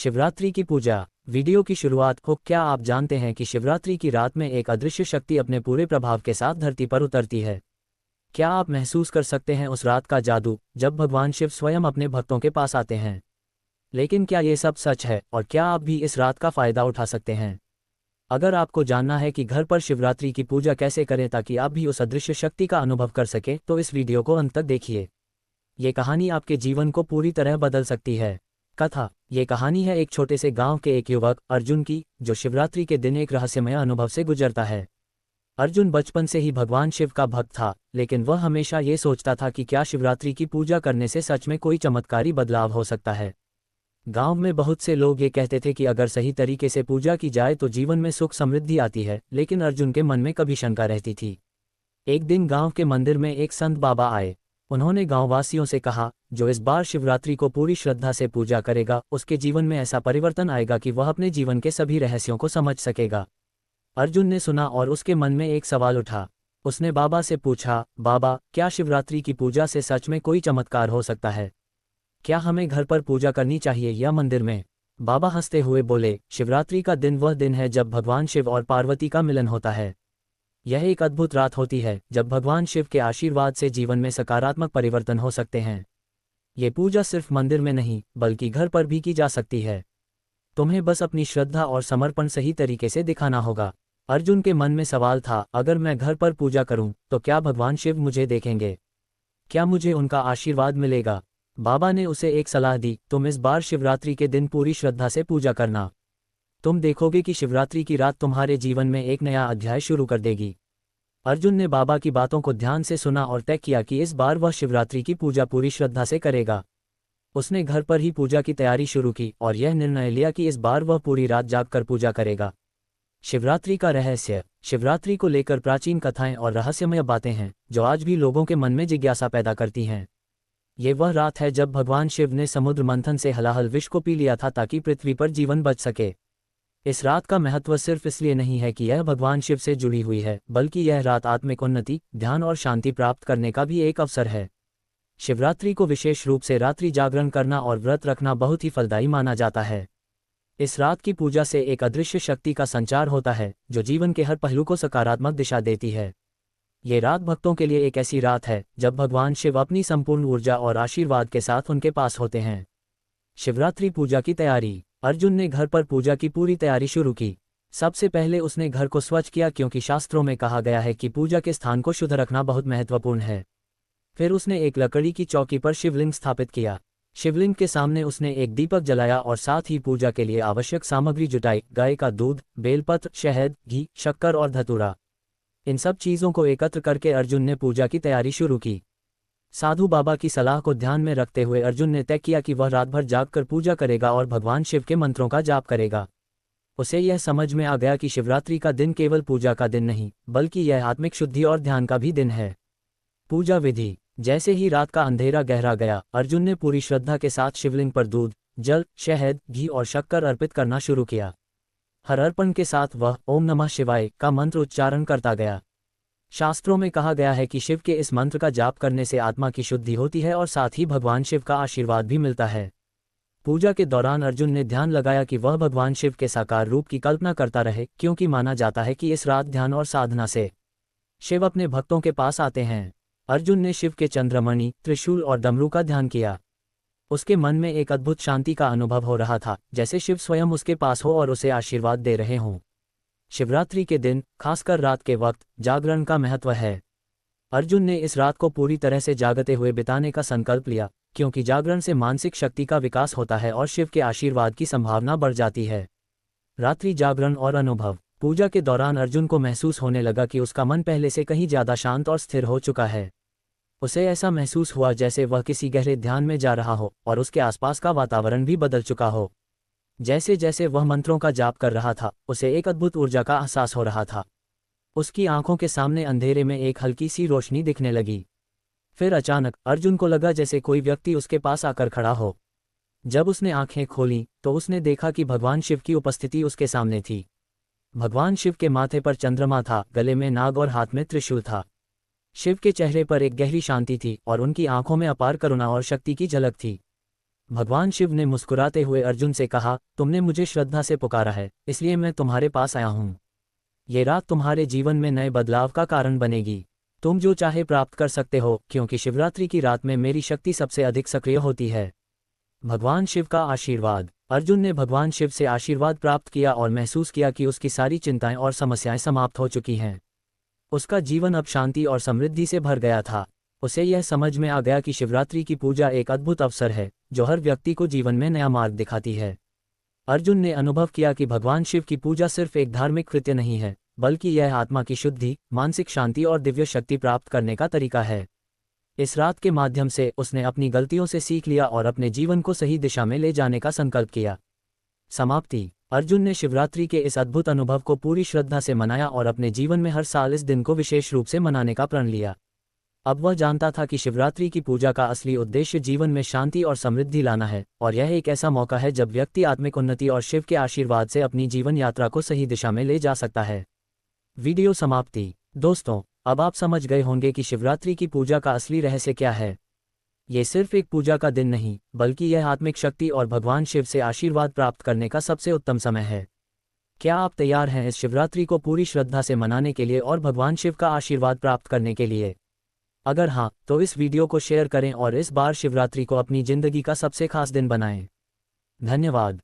शिवरात्रि की पूजा। वीडियो की शुरुआत हो। क्या आप जानते हैं कि शिवरात्रि की रात में एक अदृश्य शक्ति अपने पूरे प्रभाव के साथ धरती पर उतरती है? क्या आप महसूस कर सकते हैं उस रात का जादू जब भगवान शिव स्वयं अपने भक्तों के पास आते हैं? लेकिन क्या ये सब सच है और क्या आप भी इस रात का फायदा उठा सकते हैं? अगर आपको जानना है कि घर पर शिवरात्रि की पूजा कैसे करें ताकि आप भी उस अदृश्य शक्ति का अनुभव कर सकें, तो इस वीडियो को अंत तक देखिए। ये कहानी आपके जीवन को पूरी तरह बदल सकती है। कथा। ये कहानी है एक छोटे से गांव के एक युवक अर्जुन की, जो शिवरात्रि के दिन एक रहस्यमय अनुभव से गुजरता है। अर्जुन बचपन से ही भगवान शिव का भक्त था, लेकिन वह हमेशा ये सोचता था कि क्या शिवरात्रि की पूजा करने से सच में कोई चमत्कारी बदलाव हो सकता है। गांव में बहुत से लोग ये कहते थे कि अगर सही तरीके से पूजा की जाए तो जीवन में सुख समृद्धि आती है, लेकिन अर्जुन के मन में कभी शंका रहती थी। एक दिन गांव के मंदिर में एक संत बाबा आए। उन्होंने गांववासियों से कहा, जो इस बार शिवरात्रि को पूरी श्रद्धा से पूजा करेगा, उसके जीवन में ऐसा परिवर्तन आएगा कि वह अपने जीवन के सभी रहस्यों को समझ सकेगा। अर्जुन ने सुना और उसके मन में एक सवाल उठा। उसने बाबा से पूछा, बाबा, क्या शिवरात्रि की पूजा से सच में कोई चमत्कार हो सकता है? क्या हमें घर पर पूजा करनी चाहिए या मंदिर में? बाबा हंसते हुए बोले, शिवरात्रि का दिन वह दिन है जब भगवान शिव और पार्वती का मिलन होता है। यह एक अद्भुत रात होती है जब भगवान शिव के आशीर्वाद से जीवन में सकारात्मक परिवर्तन हो सकते हैं। ये पूजा सिर्फ मंदिर में नहीं बल्कि घर पर भी की जा सकती है। तुम्हें बस अपनी श्रद्धा और समर्पण सही तरीके से दिखाना होगा। अर्जुन के मन में सवाल था, अगर मैं घर पर पूजा करूं तो क्या भगवान शिव मुझे देखेंगे? क्या मुझे उनका आशीर्वाद मिलेगा? बाबा ने उसे एक सलाह दी, तुम इस बार शिवरात्रि के दिन पूरी श्रद्धा से पूजा करना। तुम देखोगे कि शिवरात्रि की रात तुम्हारे जीवन में एक नया अध्याय शुरू कर देगी। अर्जुन ने बाबा की बातों को ध्यान से सुना और तय किया कि इस बार वह शिवरात्रि की पूजा पूरी श्रद्धा से करेगा। उसने घर पर ही पूजा की तैयारी शुरू की और यह निर्णय लिया कि इस बार वह पूरी रात जागकर पूजा करेगा। शिवरात्रि का रहस्य। शिवरात्रि को लेकर प्राचीन कथाएं और रहस्यमय बातें हैं जो आज भी लोगों के मन में जिज्ञासा पैदा करती हैं। ये वह रात है जब भगवान शिव ने समुद्र मंथन से हलाहल विष को पी लिया था ताकि पृथ्वी पर जीवन बच सके। इस रात का महत्व सिर्फ इसलिए नहीं है कि यह भगवान शिव से जुड़ी हुई है, बल्कि यह रात आत्मिक उन्नति, ध्यान और शांति प्राप्त करने का भी एक अवसर है। शिवरात्रि को विशेष रूप से रात्रि जागरण करना और व्रत रखना बहुत ही फलदायी माना जाता है। इस रात की पूजा से एक अदृश्य शक्ति का संचार होता है जो जीवन के हर पहलू को सकारात्मक दिशा देती है। ये रात भक्तों के लिए एक ऐसी रात है जब भगवान शिव अपनी संपूर्ण ऊर्जा और आशीर्वाद के साथ उनके पास होते हैं। शिवरात्रि पूजा की तैयारी। अर्जुन ने घर पर पूजा की पूरी तैयारी शुरू की। सबसे पहले उसने घर को स्वच्छ किया, क्योंकि शास्त्रों में कहा गया है कि पूजा के स्थान को शुद्ध रखना बहुत महत्वपूर्ण है। फिर उसने एक लकड़ी की चौकी पर शिवलिंग स्थापित किया। शिवलिंग के सामने उसने एक दीपक जलाया और साथ ही पूजा के लिए आवश्यक सामग्री जुटाई, गाय का दूध, बेलपत्र, शहद, घी, शक्कर और धतूरा। इन सब चीज़ों को एकत्र करके अर्जुन ने पूजा की तैयारी शुरू की। साधु बाबा की सलाह को ध्यान में रखते हुए अर्जुन ने तय किया कि वह रात भर जागकर पूजा करेगा और भगवान शिव के मंत्रों का जाप करेगा। उसे यह समझ में आ गया कि शिवरात्रि का दिन केवल पूजा का दिन नहीं, बल्कि यह आत्मिक शुद्धि और ध्यान का भी दिन है। पूजा विधि। जैसे ही रात का अंधेरा गहरा गया, अर्जुन ने पूरी श्रद्धा के साथ शिवलिंग पर दूध, जल, शहद, घी और शक्कर अर्पित करना शुरू किया। हर अर्पण के साथ वह ओम नमः शिवाय का मंत्र उच्चारण करता गया। शास्त्रों में कहा गया है कि शिव के इस मंत्र का जाप करने से आत्मा की शुद्धि होती है और साथ ही भगवान शिव का आशीर्वाद भी मिलता है। पूजा के दौरान अर्जुन ने ध्यान लगाया कि वह भगवान शिव के साकार रूप की कल्पना करता रहे, क्योंकि माना जाता है कि इस रात ध्यान और साधना से शिव अपने भक्तों के पास आते हैं। अर्जुन ने शिव के चंद्रमणि, त्रिशूल और डमरू का ध्यान किया। उसके मन में एक अद्भुत शांति का अनुभव हो रहा था, जैसे शिव स्वयं उसके पास हो और उसे आशीर्वाद दे रहे हों। शिवरात्रि के दिन, खासकर रात के वक्त, जागरण का महत्व है। अर्जुन ने इस रात को पूरी तरह से जागते हुए बिताने का संकल्प लिया, क्योंकि जागरण से मानसिक शक्ति का विकास होता है और शिव के आशीर्वाद की संभावना बढ़ जाती है। रात्रि जागरण और अनुभव। पूजा के दौरान अर्जुन को महसूस होने लगा कि उसका मन पहले से कहीं ज्यादा शांत और स्थिर हो चुका है। उसे ऐसा महसूस हुआ जैसे वह किसी गहरे ध्यान में जा रहा हो और उसके आसपास का वातावरण भी बदल चुका हो। जैसे जैसे वह मंत्रों का जाप कर रहा था, उसे एक अद्भुत ऊर्जा का एहसास हो रहा था। उसकी आंखों के सामने अंधेरे में एक हल्की सी रोशनी दिखने लगी। फिर अचानक अर्जुन को लगा जैसे कोई व्यक्ति उसके पास आकर खड़ा हो। जब उसने आंखें खोलीं तो उसने देखा कि भगवान शिव की उपस्थिति उसके सामने थी। भगवान शिव के माथे पर चंद्रमा था, गले में नाग और हाथ में त्रिशूल था। शिव के चेहरे पर एक गहरी शांति थी और उनकी आंखों में अपार करुणा और शक्ति की झलक थी। भगवान शिव ने मुस्कुराते हुए अर्जुन से कहा, तुमने मुझे श्रद्धा से पुकारा है, इसलिए मैं तुम्हारे पास आया हूँ। ये रात तुम्हारे जीवन में नए बदलाव का कारण बनेगी। तुम जो चाहे प्राप्त कर सकते हो, क्योंकि शिवरात्रि की रात में मेरी शक्ति सबसे अधिक सक्रिय होती है। भगवान शिव का आशीर्वाद। अर्जुन ने भगवान शिव से आशीर्वाद प्राप्त किया और महसूस किया कि उसकी सारी चिंताएं और समस्याएं समाप्त हो चुकी हैं। उसका जीवन अब शांति और समृद्धि से भर गया था। उसे यह समझ में आ गया कि शिवरात्रि की पूजा एक अद्भुत अवसर है, जो हर व्यक्ति को जीवन में नया मार्ग दिखाती है। अर्जुन ने अनुभव किया कि भगवान शिव की पूजा सिर्फ एक धार्मिक कृत्य नहीं है, बल्कि यह आत्मा की शुद्धि, मानसिक शांति और दिव्य शक्ति प्राप्त करने का तरीका है। इस रात के माध्यम से उसने अपनी गलतियों से सीख लिया और अपने जीवन को सही दिशा में ले जाने का संकल्प किया। समाप्ति। अर्जुन ने शिवरात्रि के इस अद्भुत अनुभव को पूरी श्रद्धा से मनाया और अपने जीवन में हर साल इस दिन को विशेष रूप से मनाने का प्रण लिया। अब वह जानता था कि शिवरात्रि की पूजा का असली उद्देश्य जीवन में शांति और समृद्धि लाना है, और यह एक ऐसा मौका है जब व्यक्ति आत्मिक उन्नति और शिव के आशीर्वाद से अपनी जीवन यात्रा को सही दिशा में ले जा सकता है। वीडियो समाप्ति। दोस्तों, अब आप समझ गए होंगे कि शिवरात्रि की पूजा का असली रहस्य क्या है। ये सिर्फ एक पूजा का दिन नहीं, बल्कि यह आत्मिक शक्ति और भगवान शिव से आशीर्वाद प्राप्त करने का सबसे उत्तम समय है। क्या आप तैयार हैं इस शिवरात्रि को पूरी श्रद्धा से मनाने के लिए और भगवान शिव का आशीर्वाद प्राप्त करने के लिए? अगर हाँ, तो इस वीडियो को शेयर करें और इस बार शिवरात्रि को अपनी जिंदगी का सबसे खास दिन बनाएं। धन्यवाद।